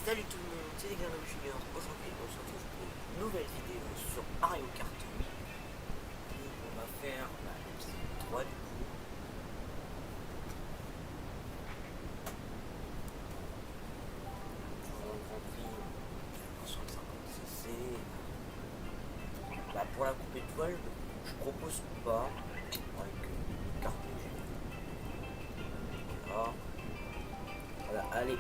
Salut tout le monde, c'est Garim Junior. Aujourd'hui, on se retrouve pour une nouvelle vidéo sur Mario Kart 8. Et on va faire l'épisode 3 du coup. Toujours un Grand Prix sur le 50cc. Pour la coupe étoile, je propose pas avec une carte. Voilà, allez.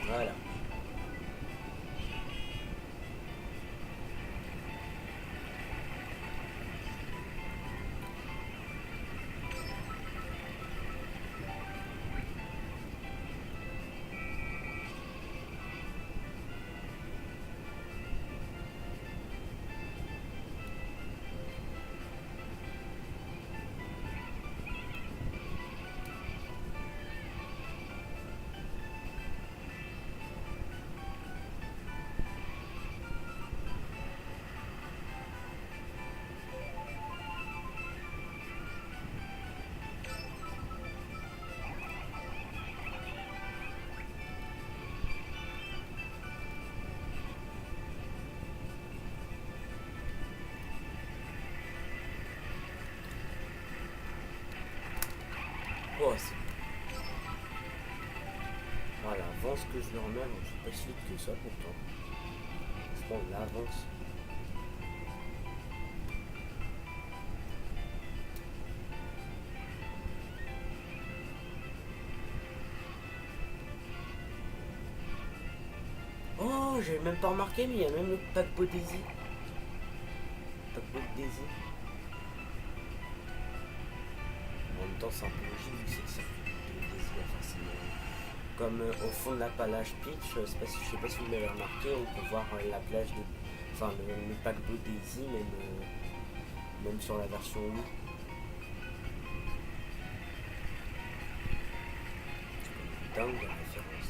Voilà. Oh, c'est... Voilà, avance que je le remets, donc c'est pas si vite que ça pourtant. Je prends l'avance. Oh, j'ai même pas remarqué, mais il y a même le paquebot Daisy. Paquebot Daisy. En même temps, c'est un peu logique vu que c'est le circuit de Daisy, forcément. Comme au fond de la plage Peach, je sais pas si vous l'avez remarqué, on peut voir la plage de. Enfin, le paquebot Daisy, même sur la version Wii. C'est dingue la référence.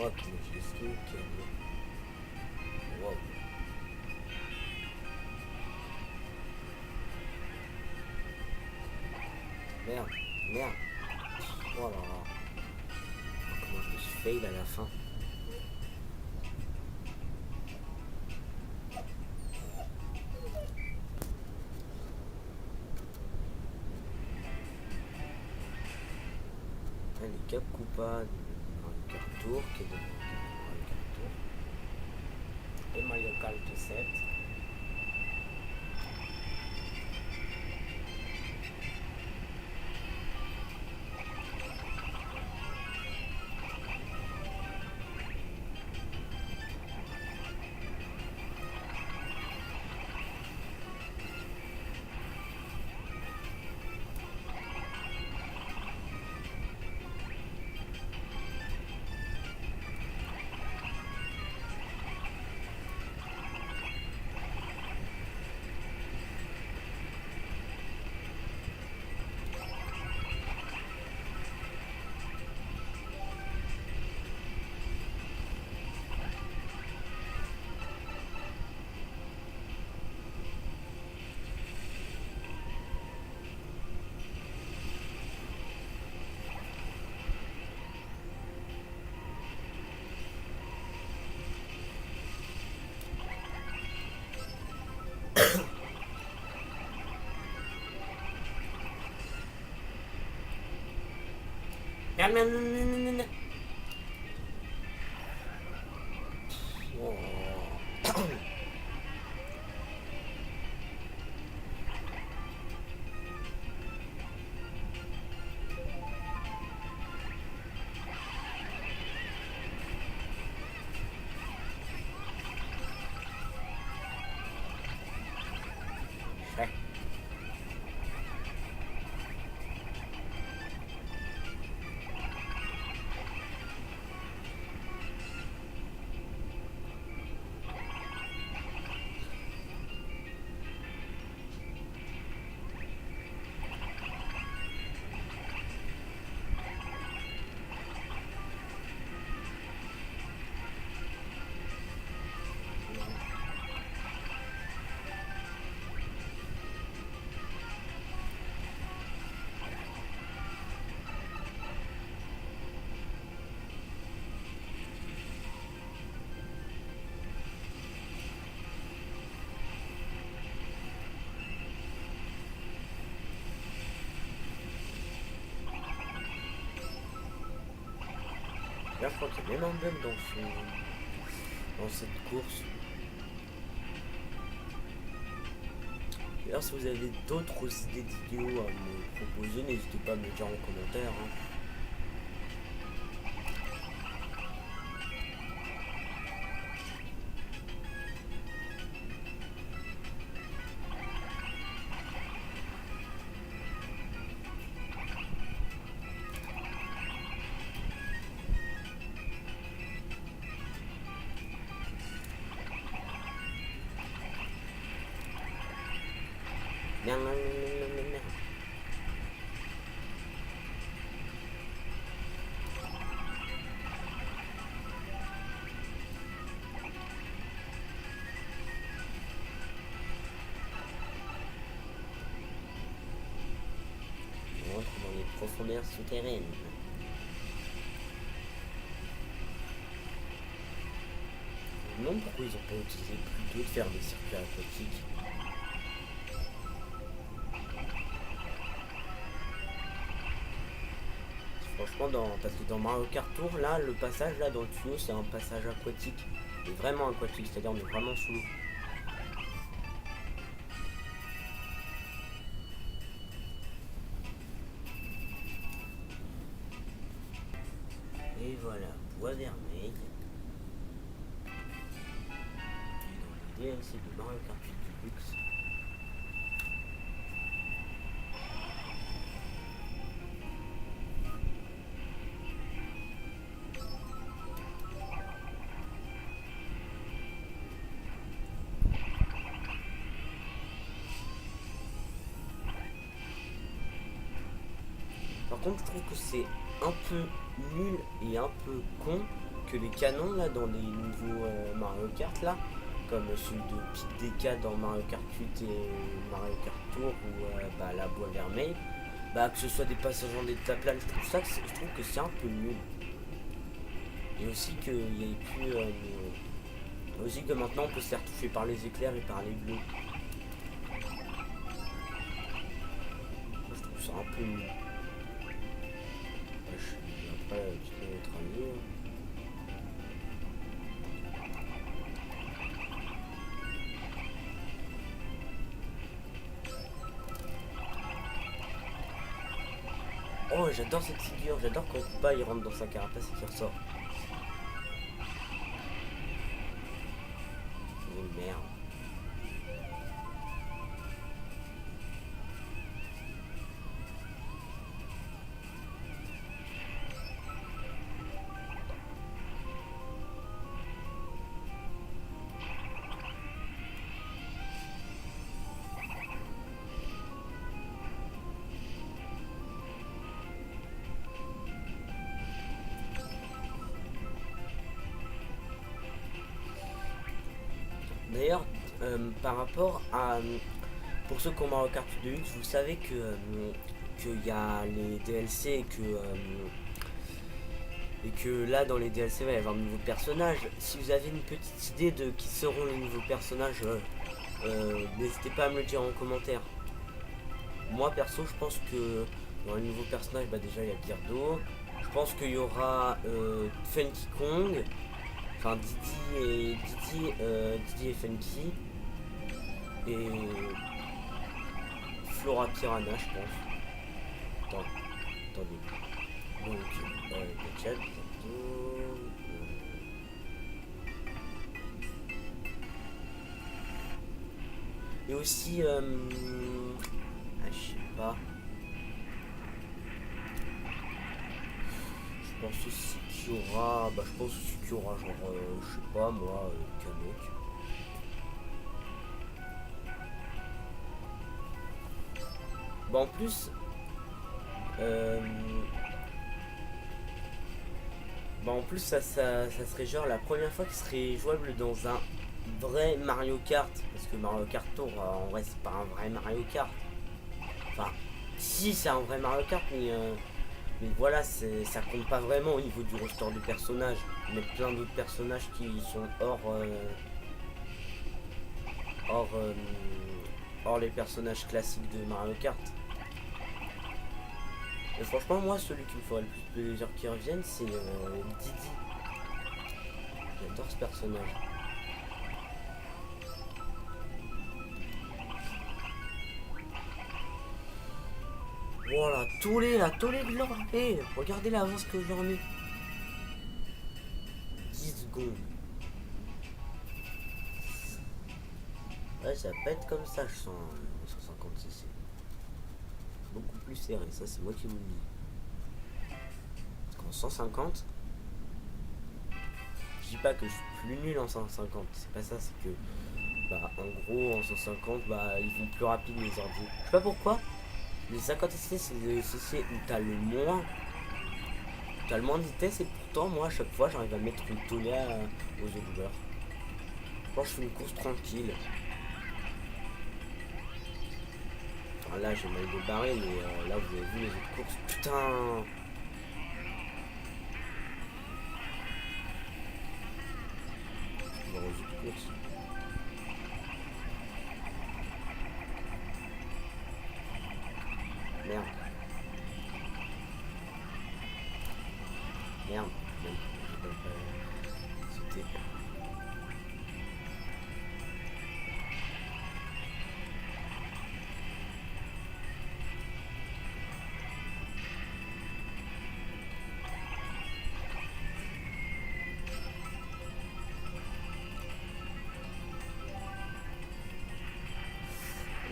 Oh, comment j'ai ce truc. Wow. Merde. Oh là là. Comment je me suis fail à la fin. Les Cap Koopa Mario Kart Tour qui est de Mario Kart Tour. Et Mario Kart 7. Oh. Là, je crois qu'il y a même un bug dans cette course. D'ailleurs, si vous avez d'autres idées de vidéos à me proposer, n'hésitez pas à me le dire en commentaire. Hein. Merde, merde, merde, merde, merde. On rentre dans les profondeurs souterraines. Je me demande pourquoi ils n'ont pas utilisé plutôt de faire des circuits aquatiques. Franchement, parce que dans Mario Kart Tour, là, le passage là dans le tuyau, c'est un passage aquatique. Et vraiment aquatique, c'est-à-dire on est vraiment sous l'eau. Et voilà, bois vermeil. Et dans le DLC de Mario Kart 8 Deluxe. Par contre, je trouve que c'est un peu nul et un peu con que les canons là dans les nouveaux Mario Kart là, comme celui de Pic DK dans Mario Kart 8 et Mario Kart Tour ou la bois vermeil, que ce soit des passages en étape là, je trouve que c'est un peu nul. Et aussi qu'il y ait plus aussi que maintenant on peut se faire toucher par les éclairs et par les bleus. Je trouve ça un peu nul. Après, tu peux être ami. Oh, j'adore cette figure, j'adore quand Koopa il rentre dans sa carapace et qu'il ressort. Oh merde. D'ailleurs, par rapport à... Pour ceux qui ont Mario Kart 8 Deluxe, vous savez qu'il y a les DLC et que là dans les DLC il va y avoir de nouveaux personnages. Si vous avez une petite idée de qui seront les nouveaux personnages, n'hésitez pas à me le dire en commentaire. Moi perso, je pense que dans les nouveaux personnages, déjà il y a Birdo. Je pense qu'il y aura Funky Kong. Enfin Didi et Funky. Et Flora Piranha, je pense. Attendez. Donc, le chat bientôt. Et aussi, je sais pas. Je pense aussi qu'il y aura, je pense aussi qu'il y aura genre, je sais pas moi, Kamek. En plus, ça serait genre la première fois qu'il serait jouable dans un vrai Mario Kart. Parce que Mario Kart Tour, en vrai, c'est pas un vrai Mario Kart. Enfin, si, c'est un vrai Mario Kart, mais voilà, ça compte pas vraiment au niveau du roster de personnages. Il y a plein d'autres personnages qui sont hors les personnages classiques de Mario Kart. Et franchement, moi, celui qui me ferait le plus plaisir qu'il revienne, c'est Didi. J'adore ce personnage. Voilà, tous les blancs. Et regardez l'avance que j'en ai. 10 secondes. Ouais, ça va pas être comme ça, je sens 156. Beaucoup plus serré, ça c'est moi qui vous le dis. Parce qu'en 150, je dis pas que je suis plus nul en 150, c'est pas ça, c'est que bah en gros en 150 bah ils vont plus rapide les ordi. Je sais pas pourquoi, les 50 cc c'est le cc où t'as le moins de vitesse et pourtant moi à chaque fois j'arrive à mettre une tollée aux autres joueurs. Quand je fais une course tranquille. Enfin, là j'ai mal débarré mais là vous avez vu les autres courses. Putain. Je vais aux autres courses. Merde. Merde. Merde. Je peux pas sauter.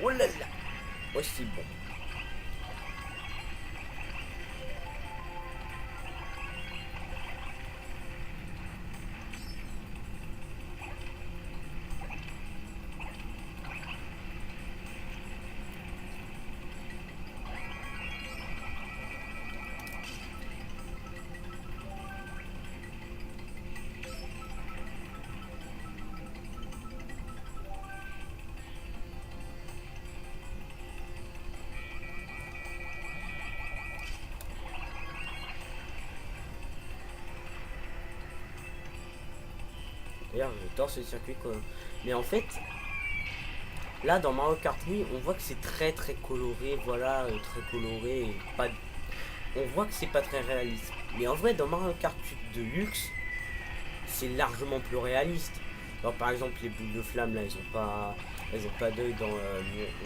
Oh là là. Aussi bon. D'ailleurs, j'adore ce circuit quoi. Mais en fait, là dans Mario Kart Wii, on voit que c'est très coloré, voilà, très coloré. Et pas... On voit que c'est pas très réaliste. Mais en vrai, dans Mario Kart 8 Deluxe, c'est largement plus réaliste. Alors, par exemple, les boules de flamme là, elles ont pas d'œil dans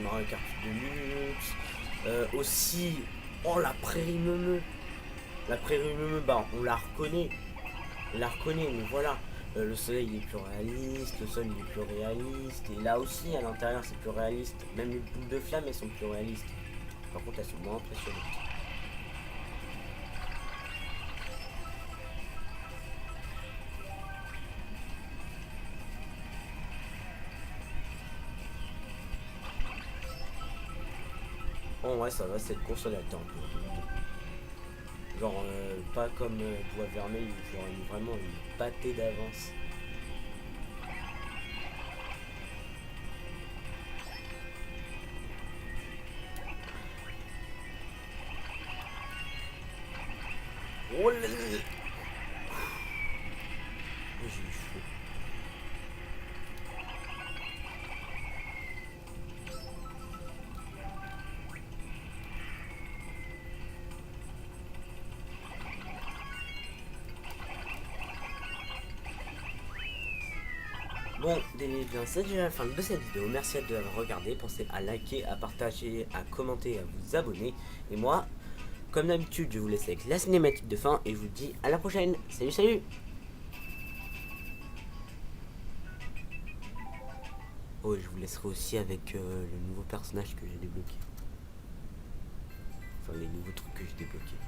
Mario Kart 8 Deluxe. Aussi, oh la prairie meumeux. La prairie meumeux, bah on la reconnaît. On la reconnaît, mais voilà. Le soleil il est plus réaliste, le sol il est plus réaliste, et là aussi à l'intérieur c'est plus réaliste. Même les boules de flammes elles sont plus réalistes. Par contre elles sont moins impressionnantes. Bon ouais ça va, cette course elle attend un peu. Genre pas comme Bois Vermeil où j'aurais eu vraiment une pâtée d'avance. Oh là là. J'ai eu chaud. Bon, bien c'est déjà la fin de cette vidéo. Merci de l'avoir regardé. Pensez à liker, à partager, à commenter, à vous abonner. Et moi, comme d'habitude, je vous laisse avec la cinématique de fin et je vous dis à la prochaine. Salut, salut! Oh, et je vous laisserai aussi avec le nouveau personnage que j'ai débloqué. Enfin, les nouveaux trucs que j'ai débloqués.